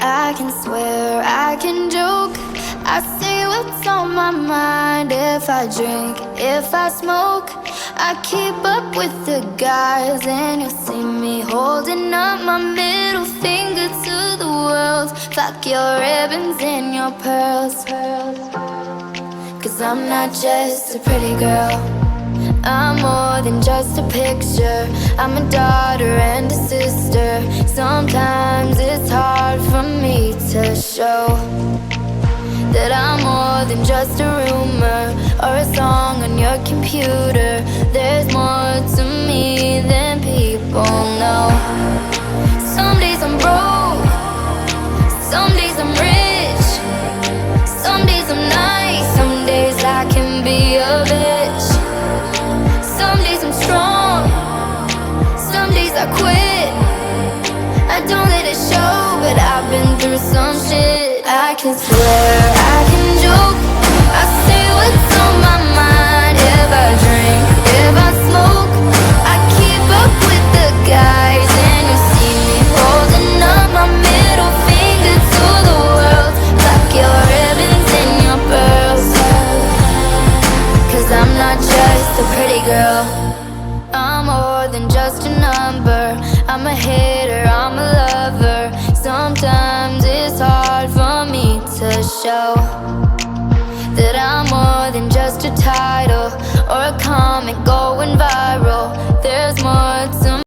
I can swear, I can joke, I say what's on my mind. If I drink, if I smoke, I keep up with the guys. And you'll see me holding up my middle finger to the world. Fuck your ribbons and your pearls, cause I'm not just a pretty girl, I'm more than just a picture. I'm a daughter and a sister. Sometimes it's hard for me to show that I'm more than just a rumor or a song on your computer. There's more to me than people know. Some days I'm broke, some days I'm rich, some days I'm nice, some days I can be a bitch. Some days I'm strong, some days I quit. I don't let it show, but I've been through some shit. I can swear, I can joke, I say what's on my mind. If I drink, if I smoke, I keep up with the guys. And you'll see me holding up my middle finger to the world. Fuck your ribbons and your pearls, cause I'm not just a pretty girl, I'm more than just a number. I'm a hitter, I'm a lover. Sometimes it's hard for me to show that I'm more than just a title or a comment going viral. There's more to